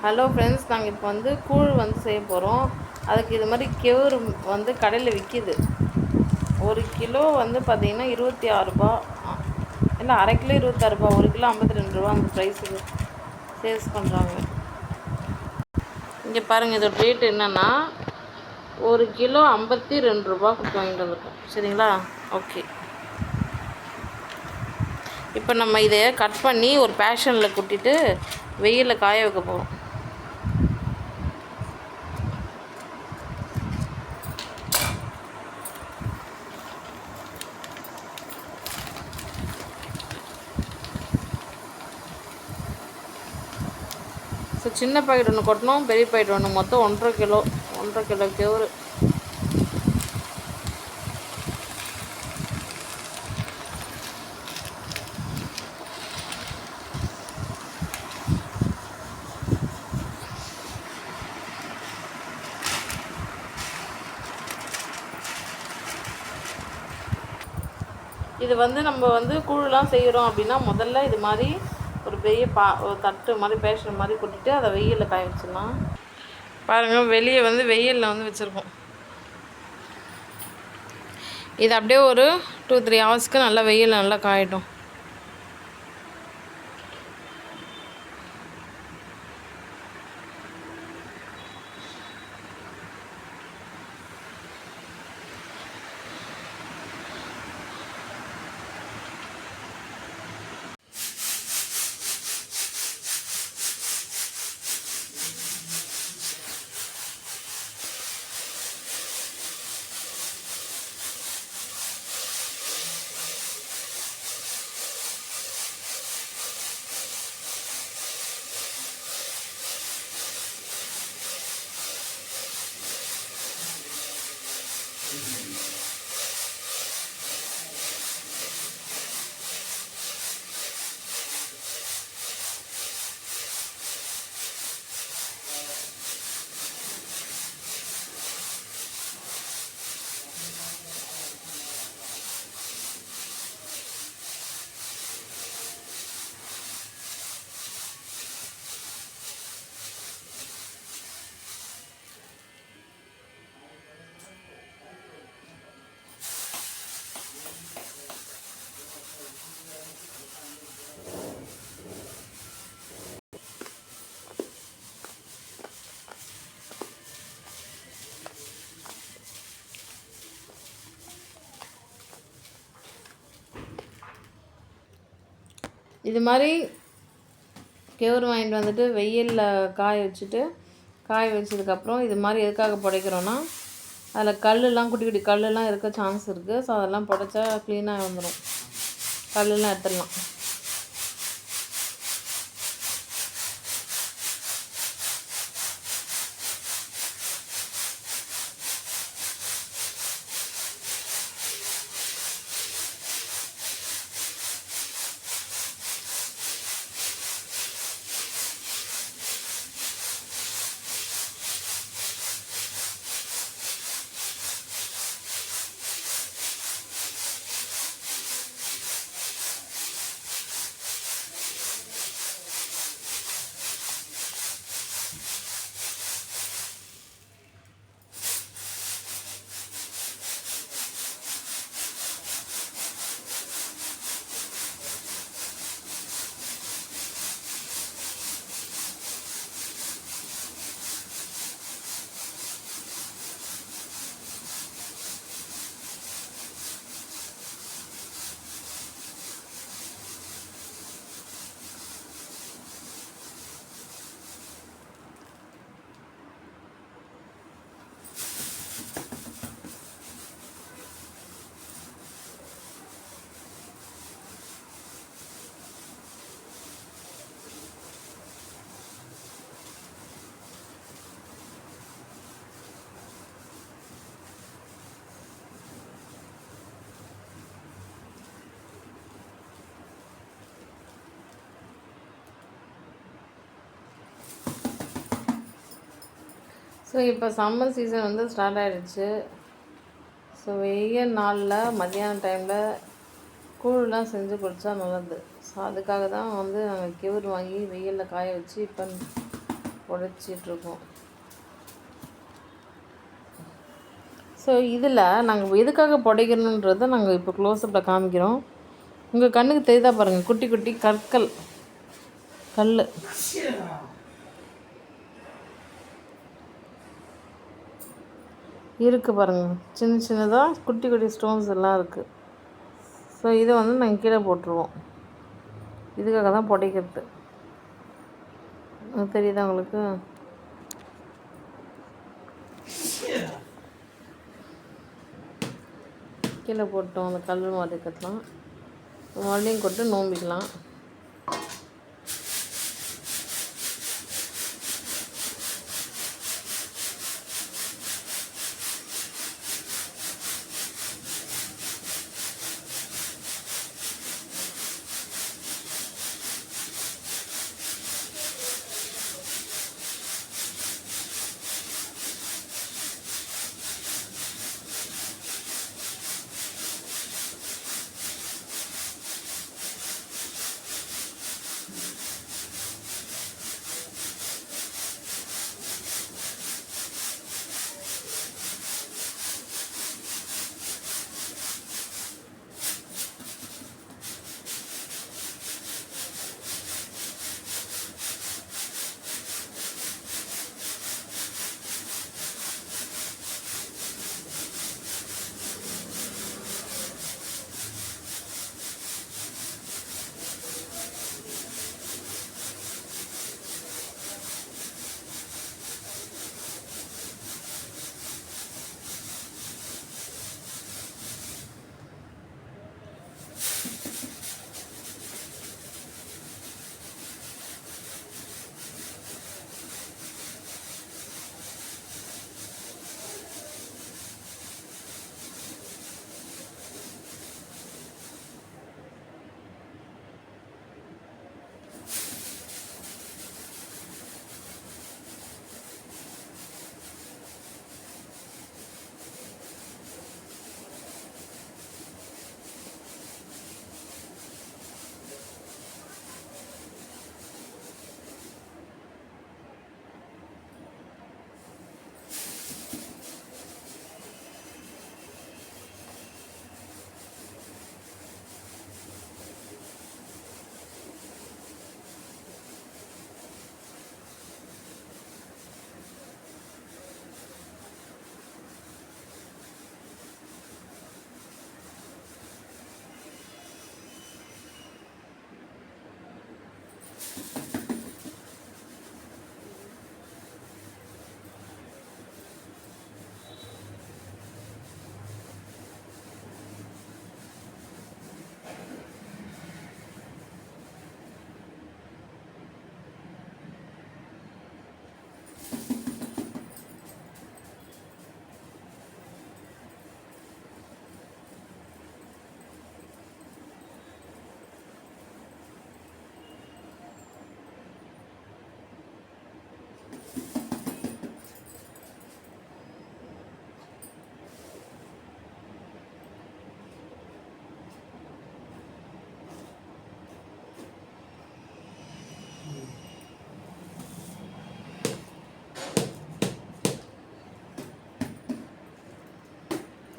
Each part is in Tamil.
ஹலோ ஃப்ரெண்ட்ஸ், நாங்கள் இப்போ வந்து கூழ் வந்து செய்ய போகிறோம். அதுக்கு இது மாதிரி கெவுரு வந்து கடையில் விற்கிது. 1 கிலோ வந்து பார்த்திங்கன்னா 26 ரூபா, இல்லை அரை கிலோ 26 ரூபா, 1 கிலோ 52 ரூபா அந்த ப்ரைஸுக்கு சேல்ஸ் பண்ணுறாங்க. இங்கே பாருங்கள், இதோட ரேட் என்னென்னா 1 கிலோ 52 ரூபா கொடுத்து வாங்கிட்டு வந்துருக்கோம். சரிங்களா? ஓகே, இப்போ நம்ம இதை கட் பண்ணி ஒரு பேஷனில் கொட்டிட்டு வெயிலில் காய வைக்க போகிறோம். ஸோ சின்ன பாக்கெட் ஒன்று கொட்டணும், பெரிய பாக்கெட் ஒன்று, மொத்தம் 1,5 கிலோ கெவுரு. இது வந்து நம்ம வந்து கூழ்லாம் செய்கிறோம் அப்படின்னா முதல்ல இது மாதிரி ஒரு பெரிய ஒரு தட்டு மாதிரி பேஷன் மாதிரி கொட்டிட்டு அதை வெயிலில் காய வச்சிடலாம். பாருங்கள், வெளியே வந்து வெயிலில் வந்து வச்சுருக்கோம். இது அப்படியே ஒரு 2-3 ஹவர்ஸ்க்கு நல்லா வெயிலில் நல்லா காயட்டும். இது மாதிரி கெவுரு வாங்கிட்டு வந்துட்டு வெயிலில் காய வச்சதுக்கப்புறம் இது மாதிரி எதுக்காக புடைக்கிறோன்னா, அதில் கல்லுலாம் குட்டி குட்டி கல்லுலாம் இருக்க சான்ஸ் இருக்குது. ஸோ அதெல்லாம் புடைச்சா க்ளீனாக வந்துடும், கல்லுலாம் எடுத்துடலாம். ஸோ இப்போ சம்மர் சீசன் வந்து ஸ்டார்ட் ஆகிடுச்சு. ஸோ வெயில் நாளில் மத்தியான டைமில் கூழ்லாம் செஞ்சு குடித்தா நல்லது. ஸோ அதுக்காக தான் வந்து நாங்கள் கெவுரு வாங்கி வெயிலில் காய வச்சு இப்போ புடைச்சிட்ருக்கோம். ஸோ இதில் நாங்கள் எதுக்காக புடைக்கணுன்றதை நாங்கள் இப்போ க்ளோஸ்அப்பில் காமிக்கிறோம். உங்கள் கண்ணுக்கு தெரியுதா பாருங்கள், குட்டி குட்டி கற்கள், கல் இருக்குது பாருங்கள். சின்ன சின்னதாக குட்டி குட்டி ஸ்டோன்ஸ் எல்லாம் இருக்குது. ஸோ இதை வந்து நாங்கள் கீழே போட்டுருவோம். இதுக்காக தான் புடைக்கிறது. தெரியுதா உங்களுக்கு? கீழே போட்டோம். அந்த கல் மாதிரி கட்டலாம், மறுபடியும் கொட்டு நோம்பிக்கலாம்.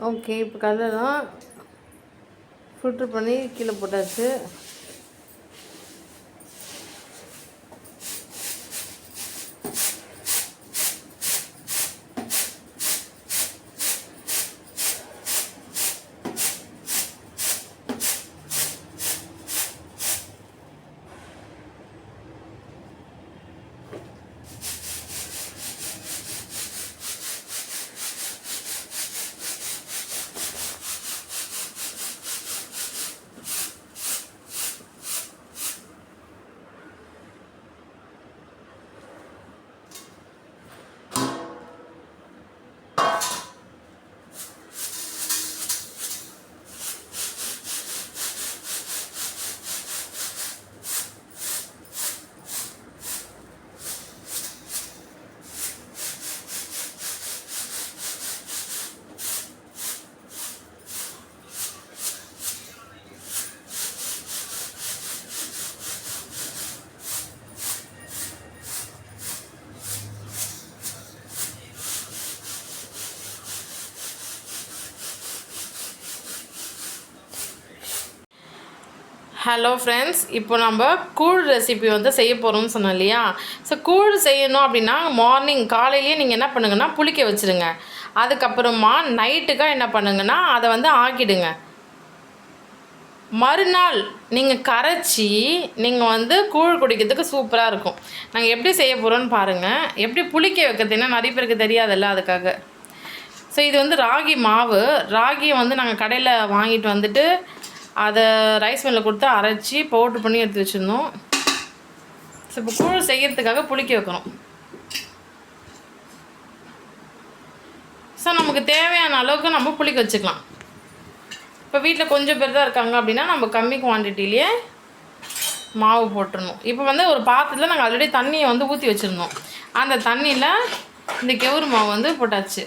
ஓகே, இப்போ கல்லெல்லாம் ஃபில்ட்ரு பண்ணி கீழே போட்டாச்சு. ஹலோ ஃப்ரெண்ட்ஸ், இப்போ நம்ம கூழ் ரெசிபி வந்து செய்ய போகிறோம்னு சொன்னோம் இல்லையா? ஸோ கூழ் செய்யணும் அப்படின்னா மார்னிங் காலையிலேயே நீங்கள் என்ன பண்ணுங்கன்னா புளிக்க வச்சுருங்க. அதுக்கப்புறமா நைட்டுக்காக என்ன பண்ணுங்கன்னா அதை வந்து ஆக்கிடுங்க. மறுநாள் நீங்கள் கரைச்சி நீங்கள் வந்து கூழ் குடிக்கிறதுக்கு சூப்பராக இருக்கும். நாங்கள் எப்படி செய்ய போகிறோன்னு பாருங்கள். எப்படி புளிக்க வைக்கிறதுன்னா நிறைய பேருக்கு தெரியாதுல்ல, அதுக்காக. ஸோ இது வந்து ராகி மாவு. ராகியை வந்து நாங்கள் கடையில் வாங்கிட்டு வந்துட்டு அதை ரைஸ் மில்லில் கொடுத்து அரைச்சி பவுட்ரு பண்ணி எடுத்து வச்சுருந்தோம். ஸோ இப்போ கூழ் செய்கிறதுக்காக புளிக்க வைக்கணும். ஸோ நமக்கு தேவையான அளவுக்கு நம்ம புளிக்க வச்சுக்கலாம். இப்போ வீட்டில் கொஞ்சம் பேர் தான் இருக்காங்க அப்படின்னா நம்ம கம்மி குவான்டிட்டிலேயே மாவு போட்டுடணும். இப்போ வந்து ஒரு பாத்திரத்தில் நாங்கள் ஆல்ரெடி தண்ணியை வந்து ஊற்றி வச்சுருந்தோம். அந்த தண்ணியில் இந்த கெவுரு மாவு வந்து போட்டாச்சு.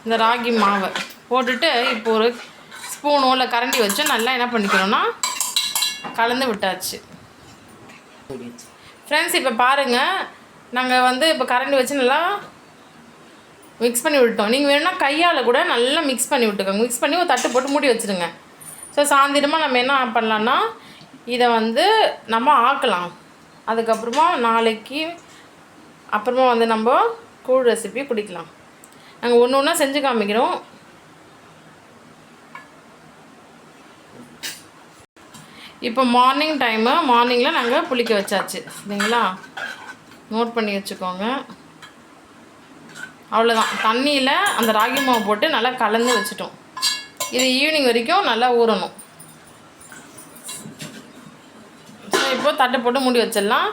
இந்த ராகி மாவை போட்டுட்டு இப்போ ஒரு ஸ்பூனோ இல்லை கரண்டி வச்சு நல்லா என்ன பண்ணிக்கணும்னா கலந்து விட்டாச்சு. ஃப்ரெண்ட்ஸ், இப்போ பாருங்கள், நாங்கள் வந்து இப்போ கரண்டி வச்சு நல்லா மிக்ஸ் பண்ணி விட்டோம். நீங்கள் வேணும்னா கையால் கூட நல்லா மிக்ஸ் பண்ணி விட்டுக்கோங்க. மிக்ஸ் பண்ணி ஒரு தட்டு போட்டு மூடி வச்சுருங்க. ஸோ சாயந்தரமாக நம்ம என்ன பண்ணலான்னா இதை வந்து நம்ம ஆக்கலாம். அதுக்கப்புறமா நாளைக்கு அப்புறமா வந்து நம்ம கூழ் ரெசிபி குடிக்கலாம். நாங்கள் ஒன்று ஒன்றா செஞ்சு காமிக்கிறோம். இப்போ மார்னிங் டைமு, மார்னிங்கில் நாங்கள் புளிக்க வச்சாச்சு. சரிங்களா? நோட் பண்ணி வச்சுக்கோங்க. அவ்வளோதான். தண்ணியில் அந்த ராகி மாவு போட்டு நல்லா கலந்து வச்சுட்டோம். இது ஈவினிங் வரைக்கும் நல்லா ஊறணும். ஸோ இப்போ தட்டை போட்டு மூடி வச்சிடலாம்.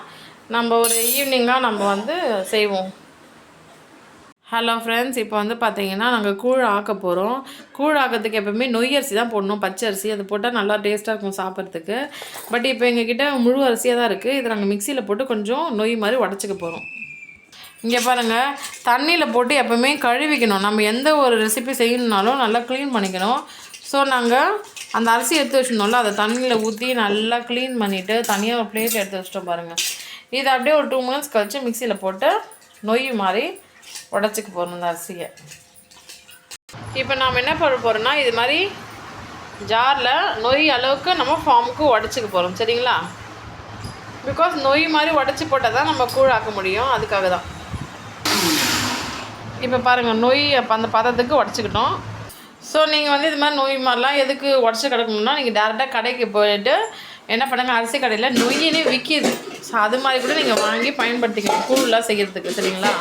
நம்ம ஒரு ஈவினிங்காக நம்ம வந்து செய்வோம். ஹலோ ஃப்ரெண்ட்ஸ், இப்போ வந்து பார்த்தீங்கன்னா நாங்கள் கூழ் ஆக்க போகிறோம். கூழ் ஆக்கிறதுக்கு எப்போவுமே நொய் அரிசி தான் போடணும், பச்சை அரிசி. அது போட்டால் நல்லா டேஸ்ட்டாக இருக்கும் சாப்பிட்றதுக்கு. பட் இப்போ எங்ககிட்ட முழு அரிசியாக தான் இருக்குது. இதை நாங்கள் மிக்சியில் போட்டு கொஞ்சம் நொய் மாதிரி உடச்சிக்க போகிறோம். இங்கே பாருங்கள், தண்ணியில் போட்டு எப்போவுமே கழுவிக்கணும். நம்ம எந்த ஒரு ரெசிபி செய்யணுன்னாலும் நல்லா க்ளீன் பண்ணிக்கணும். ஸோ நாங்கள் அந்த அரிசி எடுத்து வச்சுருந்தோம்ல, அதை தண்ணியில் ஊற்றி நல்லா க்ளீன் பண்ணிவிட்டு தனியாக ஒரு பிளேட்டில் எடுத்து வச்சுட்டோம் பாருங்கள். இதை அப்படியே ஒரு 2 மினிட்ஸ் கழித்து மிக்சியில் போட்டு நொய் மாதிரி உடச்சிக்க போகிறோம் இந்த அரிசியை. இப்போ நாம் என்ன பண்ண போகிறோம்னா இது மாதிரி ஜாரில் நொய் அளவுக்கு நம்ம ஃபார்முக்கு உடச்சிக்க போகிறோம். சரிங்களா? பிகாஸ் நொய் மாதிரி உடச்சி போட்டால் தான் நம்ம கூழ் ஆக்க முடியும். அதுக்காக தான். இப்போ பாருங்கள், நொய் அப்போ அந்த பதத்துக்கு உடச்சிக்கிட்டோம். ஸோ நீங்கள் வந்து இது மாதிரி நொய் மாதிரிலாம் எதுக்கு உடச்சி கிடக்கணும்னா நீங்கள் டேரெக்டாக கடைக்கு போயிட்டு என்ன பண்ணுங்கள், அரிசி கடையில் நொய்யினே விற்கிது. ஸோ அது மாதிரி கூட நீங்கள் வாங்கி பயன்படுத்திக்கணும் கூழ்லாம் செய்கிறதுக்கு. சரிங்களா?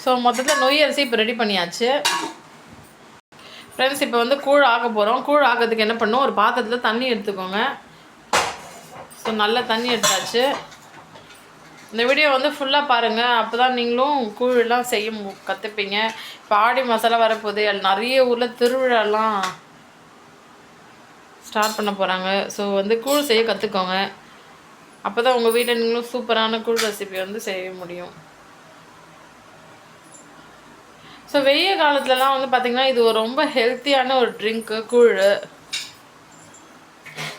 ஸோ மொத்தத்தில் நொய் அரிசி இப்போ ரெடி பண்ணியாச்சு. ஃப்ரெண்ட்ஸ், இப்போ வந்து கூழ் ஆக்க போகிறோம். கூழ் ஆக்கிறதுக்கு என்ன பண்ணணும், ஒரு பாத்திரத்தில் தண்ணி எடுத்துக்கோங்க. ஸோ நல்லா தண்ணி எடுத்தாச்சு. இந்த வீடியோ வந்து ஃபுல்லாக பாருங்கள். அப்போ தான் நீங்களும் கூழெல்லாம் செய்ய கற்றுப்பீங்க. இப்போ ஆடி மசாலா வரப்போகுது. நிறைய ஊரில் திருவிழாலாம் ஸ்டார்ட் பண்ண போகிறாங்க. ஸோ வந்து கூழ் செய்ய கற்றுக்கோங்க. அப்போ தான் உங்கள் வீட்டில் நீங்களும் சூப்பரான கூழ் ரெசிபி வந்து செய்ய முடியும். ஸோ வெய்ய காலத்துலலாம் வந்து பார்த்திங்கன்னா இது ஒரு ரொம்ப ஹெல்த்தியான ஒரு ட்ரிங்க்கு கூழ்.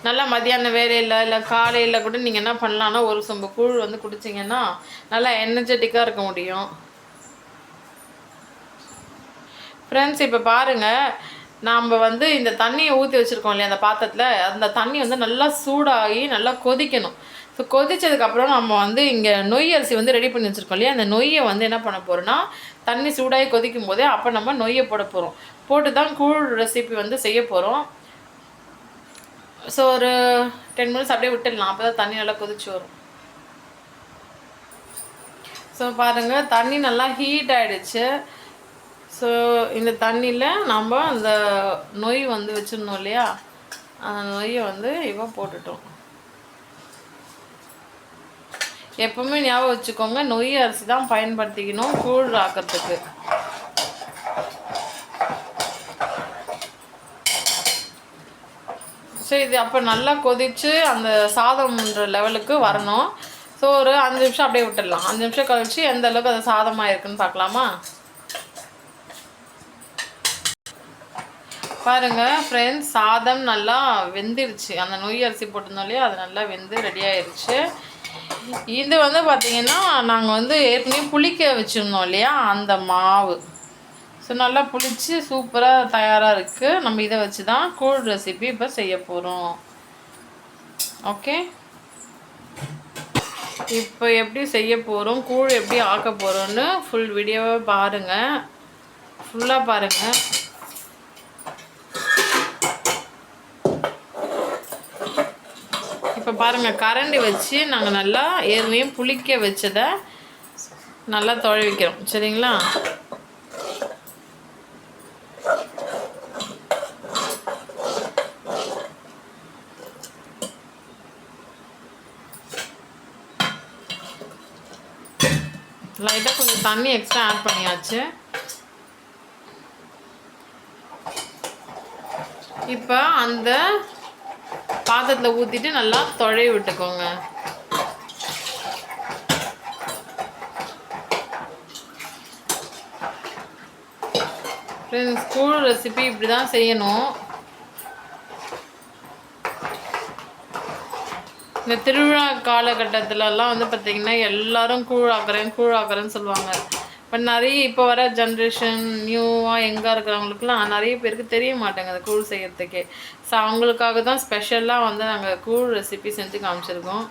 நல்லா மதியான வேலையில் இல்லை காலையில் கூட நீங்கள் என்ன பண்ணலான்னா ஒரு சொம்பு கூழ் வந்து குடிச்சிங்கன்னா நல்லா எனர்ஜெட்டிக்காக இருக்க முடியும். ஃப்ரெண்ட்ஸ், இப்போ பாருங்கள், நாம் வந்து இந்த தண்ணியை ஊற்றி வச்சுருக்கோம் இல்லையா அந்த பாத்திரத்தில், அந்த தண்ணி வந்து நல்லா சூடாகி நல்லா கொதிக்கணும். ஸோ கொதித்ததுக்கப்புறம் நம்ம வந்து இங்கே நொய் அரிசி வந்து ரெடி பண்ணி வச்சுருக்கோம் இல்லையா, அந்த நொய்யை வந்து என்ன பண்ண போகிறோன்னா தண்ணி சூடாகி கொதிக்கும் போதே அப்போ நம்ம நொய்யை போட போகிறோம். போட்டு தான் கூழ் ரெசிபி வந்து செய்ய போகிறோம். ஸோ ஒரு 10 மினிட்ஸ் அப்படியே விட்டுடலாம். அப்போ தான் தண்ணி நல்லா கொதிச்சு வரும். ஸோ பாருங்கள், தண்ணி நல்லா ஹீட் ஆகிடுச்சு. ஸோ இந்த தண்ணியில் நம்ம அந்த நொய் வந்து வச்சுருந்தோம் இல்லையா, அந்த நொய்யை வந்து இப்போ போட்டுட்டோம். எப்பவுமே ஞாபகம் வச்சுக்கோங்க, நொய் அரிசி தான் பயன்படுத்திக்கணும் கூழ் ஆக்கிறதுக்கு. ஸோ இது அப்போ நல்லா கொதித்து அந்த சாதம்ன்ற லெவலுக்கு வரணும். ஸோ ஒரு 5 நிமிஷம் அப்படியே விட்டுடலாம். 5 நிமிஷம் கழிச்சு எந்த அளவுக்கு அது சாதமாக இருக்குன்னு பார்க்கலாமா? பாருங்கள் ஃப்ரெண்ட்ஸ், சாதம் நல்லா வெந்துருச்சு. அந்த நொய் அரிசி போட்டிருந்தோம் இல்லையா, அது நல்லா வெந்து ரெடி ஆயிடுச்சு. இது வந்து பார்த்திங்கன்னா நாங்கள் வந்து ஏற்கனவே புளிக்க வச்சுருந்தோம் இல்லையா அந்த மாவு. ஸோ நல்லா புளிச்சு சூப்பராக தயாராக இருக்குது. நம்ம இதை வச்சு தான் கூழ் ரெசிபி இப்போ செய்ய போகிறோம். ஓகே, இப்போ எப்படி செய்ய போகிறோம், கூழ் எப்படி ஆக்க போகிறோன்னு ஃபுல் வீடியோவை பாருங்கள், ஃபுல்லாக பாருங்கள். இப்போ பாருங்கள், கரண்டி வச்சு நாங்கள் நல்லா ஏற்கனவே புளிக்க வச்சதை நல்லா தொலைவிக்கிறோம். சரிங்களா? லைட்டாக கொஞ்சம் தண்ணி எக்ஸ்ட்ரா ஆட் பண்ணியாச்சு. இப்போ அந்த பாத்திரத்தில் ஊற்றிட்டு நல்லா தொழை விட்டுக்கோங்க. ஃப்ரெண்ட்ஸ், கூழ் ரெசிபி இப்படி தான் செய்யணும். இந்த திருவிழா காலகட்டத்திலலாம் வந்து பார்த்திங்கன்னா எல்லோரும் கூழ் ஆக்குறேன்னு சொல்லுவாங்க. இப்போ நிறைய இப்போ வர ஜென்ரேஷன் நியூவாக எங்கே இருக்கிறவங்களுக்குலாம் நிறைய பேருக்கு தெரிய மாட்டேங்குது கூழ் செய்கிறதுக்கே. ஸோ அவங்களுக்காக தான் ஸ்பெஷலாக வந்து நாங்கள் கூழ் ரெசிபி செஞ்சு காமிச்சிருக்கோம்.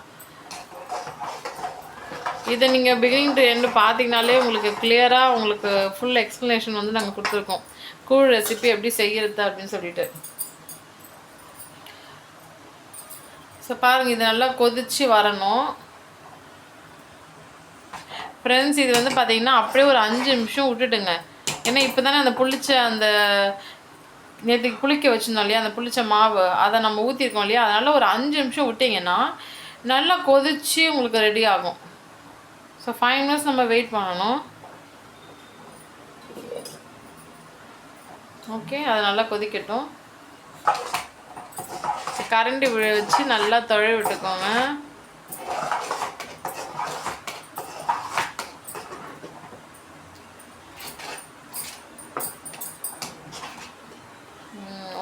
இதை நீங்கள் பிகினிங் டு எண்டு பார்த்தீங்கனாலே உங்களுக்கு கிளியராக உங்களுக்கு ஃபுல் எக்ஸ்ப்ளனேஷன் வந்து நாங்கள் கொடுத்துருக்கோம், கூழ் ரெசிபி எப்படி செய்கிறது அப்படின்னு சொல்லிட்டு. ஸோ பாருங்கள், இது நல்லா கொதித்து வரணும். ஃப்ரெண்ட்ஸ், இது வந்து பார்த்திங்கன்னா அப்படியே ஒரு 5 நிமிஷம் விட்டுடுங்க. ஏன்னா இப்போ தானே அந்த புளிச்ச அந்த நேற்றுக்கு புளிக்க வச்சுருந்தோம் இல்லையா, அந்த புளிச்ச மாவு அதை நம்ம ஊற்றிருக்கோம் இல்லையா, அதனால் ஒரு 5 நிமிஷம் விட்டிங்கன்னா நல்லா கொதித்து உங்களுக்கு ரெடி ஆகும். ஸோ 5 மினிட்ஸ் நம்ம வெயிட் பண்ணணும். ஓகே, அது நல்லா கொதிக்கட்டும். கரண்டி வச்சு நல்லா தொழை விட்டுக்கோங்க.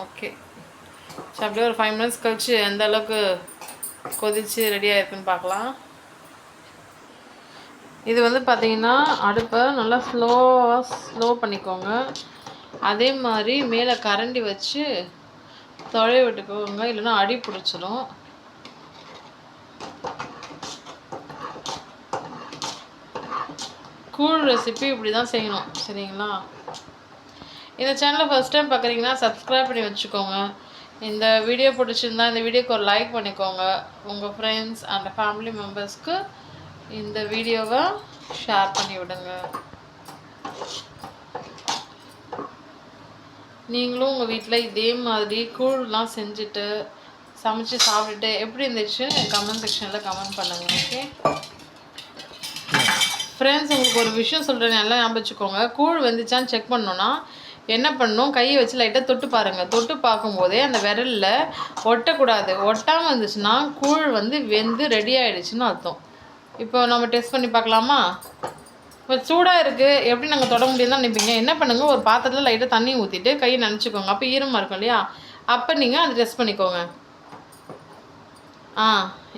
ஓகே, ஸோ அப்படியே ஒரு 5 மினிட்ஸ் கழிச்சு எந்த அளவுக்கு கொதித்து ரெடியாக இருக்குன்னு பார்க்கலாம். இது வந்து பார்த்திங்கன்னா அடுப்பை நல்லா ஸ்லோ பண்ணிக்கோங்க. அதே மாதிரி மேலே கரண்டி வச்சு தொழை விட்டுக்கோங்க, இல்லைன்னா அடி பிடிச்சிடும். கூழ் ரெசிபி இப்படி தான் செய்யணும். சரிங்களா? இந்த சேனலை ஃபஸ்ட் டைம் பார்க்குறீங்கன்னா சப்ஸ்கிரைப் பண்ணி வச்சுக்கோங்க. இந்த வீடியோ பிடிச்சிருந்தா இந்த வீடியோக்கு ஒரு லைக் பண்ணிக்கோங்க. உங்கள் ஃப்ரெண்ட்ஸ் அண்ட் ஃபேமிலி மெம்பர்ஸ்க்கு இந்த வீடியோவை ஷேர் பண்ணி விடுங்க. நீங்களும் உங்கள் வீட்டில் இதே மாதிரி கூழ்லாம் செஞ்சுட்டு சமைச்சு சாப்பிட்டுட்டு எப்படி இருந்துச்சு கமெண்ட் செக்ஷனில் கமெண்ட் பண்ணுங்கள். ஓகே ஃப்ரெண்ட்ஸ், உங்களுக்கு ஒரு விஷயம் சொல்கிறேன், நல்லா ஞாபகம் வச்சுக்கோங்க. கூழ் வெந்துச்சான்னு செக் பண்ணோன்னா என்ன பண்ணணும், கையை வச்சு லைட்டாக தொட்டு பாருங்கள். தொட்டு பார்க்கும்போதே அந்த விரலில் ஒட்டக்கூடாது. ஒட்டாமல் இருந்துச்சுன்னா கூழ் வந்து வெந்து ரெடி ஆகிடுச்சின்னு அர்த்தம். இப்போ நம்ம டெஸ்ட் பண்ணி பார்க்கலாமா? இப்போ சூடாக இருக்குது, எப்படி நாங்கள் தொட முடியும் தான் நினைப்பீங்க. என்ன பண்ணுங்கள், ஒரு பாத்திரத்தில் லைட்டாக தண்ணி ஊற்றிட்டு கையை நினச்சிக்கோங்க. அப்போ ஈரமாக இருக்கும் இல்லையா, அப்போ நீங்கள் அதை டெஸ்ட் பண்ணிக்கோங்க.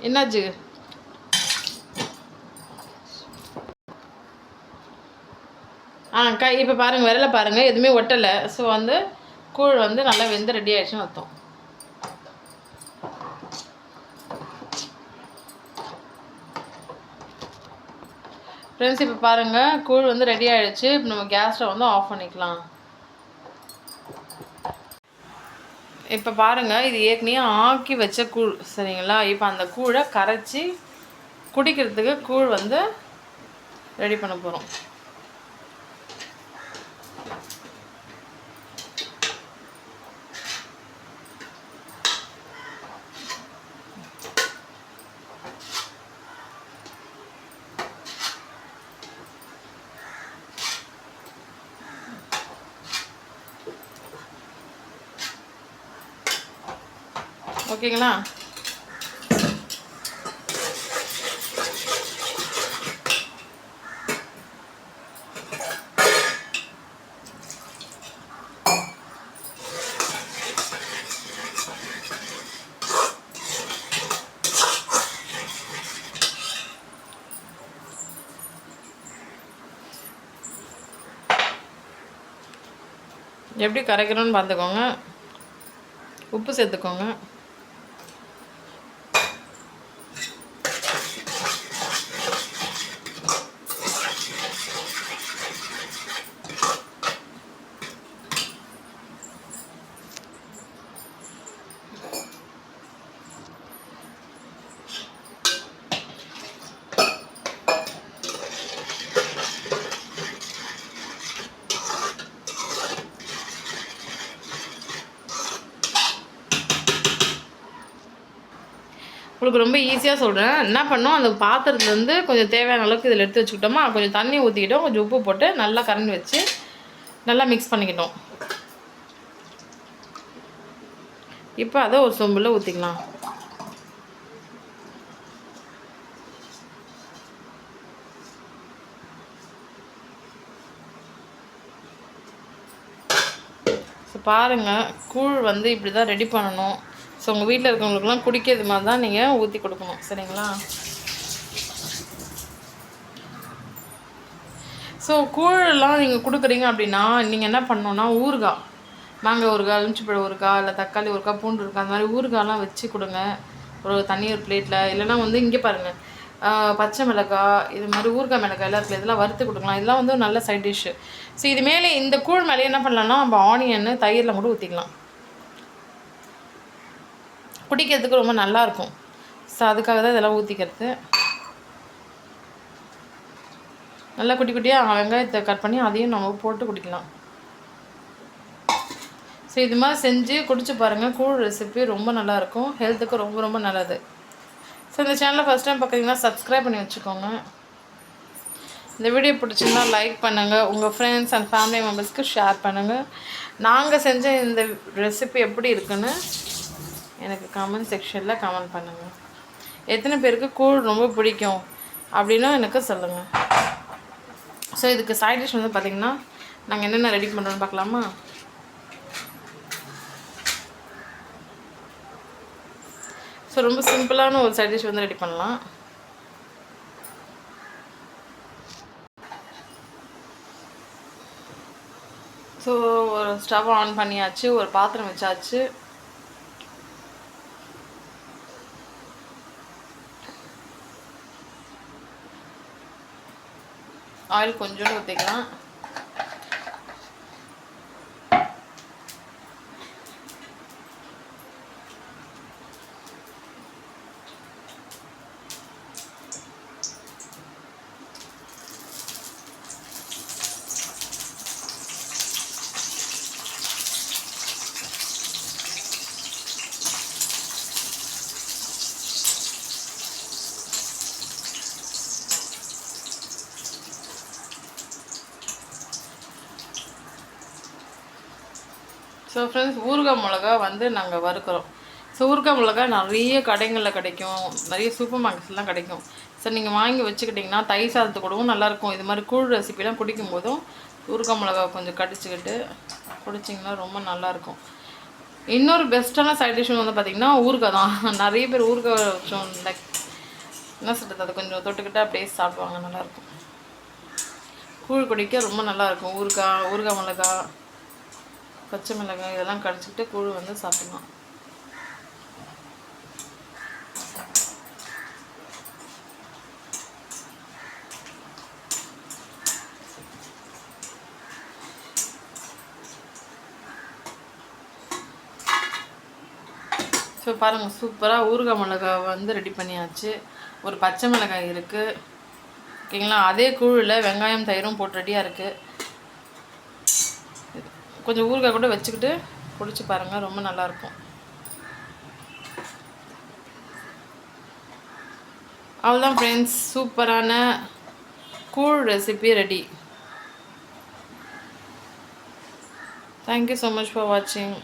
என்னாச்சு? இப்போ பாருங்கள், விரலை பாருங்கள், எதுவுமே ஒட்டலை. ஸோ வந்து கூழ் வந்து நல்லா வெந்து ரெடி ஆகிடுச்சுன்னு அர்த்தம். ஃப்ரெண்ட்ஸ், இப்போ பாருங்கள், கூழ் வந்து ரெடி ஆகிடுச்சு. இப்போ நம்ம கேஸ் ஸ்டவ் வந்து ஆஃப் பண்ணிக்கலாம். இப்போ பாருங்கள், இது ஏற்கனவே ஆக்கி வச்ச கூழ். சரிங்களா? இப்போ அந்த கூழை கரைச்சி குடிக்கிறதுக்கு கூழ் வந்து ரெடி பண்ண போகிறோம். ஓகேங்களா? எப்படி கரைக்கணும்னு பார்த்துக்கோங்க. உப்பு சேர்த்துக்கோங்க. உங்களுக்கு ரொம்ப ஈஸியாக சொல்கிறேன். என்ன பண்ணோம், அந்த பாத்திரத்துலேருந்து கொஞ்சம் தேவையான அளவுக்கு இதில் எடுத்து வச்சுக்கிட்டோமா, கொஞ்சம் தண்ணி ஊற்றிக்கிட்டோம், கொஞ்சம் உப்பு போட்டு நல்லா கரண்டி வச்சு நல்லா மிக்ஸ் பண்ணிக்கிட்டோம். இப்போ அதை ஒரு சொம்பில் ஊற்றிக்கலாம். ஸோ பாருங்கள், கூழ் வந்து இப்படி தான் ரெடி பண்ணணும். ஸோ உங்கள் வீட்டில் இருக்கவங்களுக்குலாம் குடிக்கிறது மாதிரி தான் நீங்கள் ஊற்றி கொடுக்கணும். சரிங்களா? ஸோ கூழெல்லாம் நீங்கள் கொடுக்குறீங்க அப்படின்னா நீங்கள் என்ன பண்ணணுன்னா, ஊறுகாய், மாங்காய் ஊறுகாய், எலுமிச்சம்பழம் ஊறுகாய், இல்லை தக்காளி ஊறுகாய், பூண்டு ஊறுகாய், அந்த மாதிரி ஊறுகாயெலாம் வச்சு கொடுங்க. ஒரு தனி ஒரு பிளேட்டில். இல்லைனா வந்து இங்கே பாருங்கள், பச்சை மிளகாய், இது மாதிரி ஊறுகாய் மிளகாய் எல்லாம் இருக்குது, இதெல்லாம் வறுத்து கொடுக்கலாம். இதெல்லாம் வந்து நல்ல சைட் டிஷ்ஷு. ஸோ இது மேலே இந்த கூழ் மேலே என்ன பண்ணலான்னா, நம்ம ஆனியன்னு தயிரில் கூட ஊற்றிக்கலாம். குடிக்கிறதுக்கு ரொம்ப நல்லாயிருக்கும். ஸோ அதுக்காக தான் இதெல்லாம் ஊற்றிக்கிறது. நல்லா குட்டி குட்டியாக வெங்காயத்தை கட் பண்ணி அதையும் நம்ம போட்டு குடிக்கலாம். ஸோ இது மாதிரி செஞ்சு குடிச்சு பாருங்கள். கூழ் ரெசிபி ரொம்ப நல்லாயிருக்கும், ஹெல்த்துக்கு ரொம்ப ரொம்ப நல்லது. ஸோ இந்த சேனலை ஃபஸ்ட் டைம் பார்க்குறீங்கன்னா சப்ஸ்கிரைப் பண்ணி வச்சுக்கோங்க. இந்த வீடியோ பிடிச்சிருந்தா லைக் பண்ணுங்கள், உங்கள் ஃப்ரெண்ட்ஸ் அண்ட் ஃபேமிலி மெம்பர்ஸ்க்கு ஷேர் பண்ணுங்கள். நாங்கள் செஞ்ச இந்த ரெசிபி எப்படி இருக்குன்னு எனக்கு கமெண்ட் செக்ஷனில் கமெண்ட் பண்ணுங்கள். எத்தனை பேருக்கு கூழ் ரொம்ப பிடிக்கும் அப்படின்னா எனக்கு சொல்லுங்கள். ஸோ இதுக்கு சைட் டிஷ் வந்து பார்த்திங்கன்னா நாங்கள் என்னென்ன ரெடி பண்ணுறோன்னு பார்க்கலாமா? ஸோ ரொம்ப சிம்பிளான ஒரு சைட் டிஷ் வந்து ரெடி பண்ணலாம். ஸோ ஒரு ஸ்டவ் ஆன் பண்ணியாச்சு, ஒரு பாத்திரம் வச்சாச்சு. ஆயில் கொஞ்சோண்டு ஊற்றிக்கலாம். ஸோ ஃப்ரெண்ட்ஸ், ஊறுகாய் மிளகா வந்து நாங்கள் வறுக்கிறோம். ஸோ ஊறுகாய் மிளகா நிறைய கடைகளில் கிடைக்கும், நிறைய சூப்பர் மார்க்கெட்ஸ்லாம் கிடைக்கும். ஸோ நீங்கள் வாங்கி வச்சுக்கிட்டிங்கன்னா தயிர் சாதத்து கூடவும் நல்லாயிருக்கும். இது மாதிரி கூழ் ரெசிபிலாம் குடிக்கும் போதும் ஊறுகாய் மிளகா கொஞ்சம் கடிச்சிக்கிட்டு குடிச்சிங்கன்னா ரொம்ப நல்லாயிருக்கும். இன்னொரு பெஸ்ட்டான சைட் டிஷ் வந்து பார்த்திங்கன்னா ஊறுகாய் தான். நிறைய பேர் ஊறுகாய் வச்சோம் லைக் என்ன சொல்கிறது, அதை கொஞ்சம் தொட்டுக்கிட்டு அப்படியே சாப்பிடுவாங்க, நல்லாயிருக்கும். கூழ் குடிக்க ரொம்ப நல்லாயிருக்கும். ஊறுகாய் மிளகா, பச்சை மிளகாய் இதெல்லாம் கடிச்சிக்கிட்டு கூழ் வந்து சாப்பிடலாம். ஸோ பாருங்கள், சூப்பராக ஊறுகாய் மிளகாய் வந்து ரெடி பண்ணியாச்சு. ஒரு பச்சை மிளகாய் இருக்குது, ஓகேங்களா? அதே கூழில் வெங்காயம் தயிரும் போட்டு ரெடியாக இருக்குது. கொஞ்சம் ஊறுகாய் கூட வச்சுக்கிட்டு குடிச்சு பாருங்கள், ரொம்ப நல்லாயிருக்கும். அவ்வளோதான் ஃப்ரெண்ட்ஸ், சூப்பரான கூழ் recipe ready. Thank you so much for வாட்சிங்.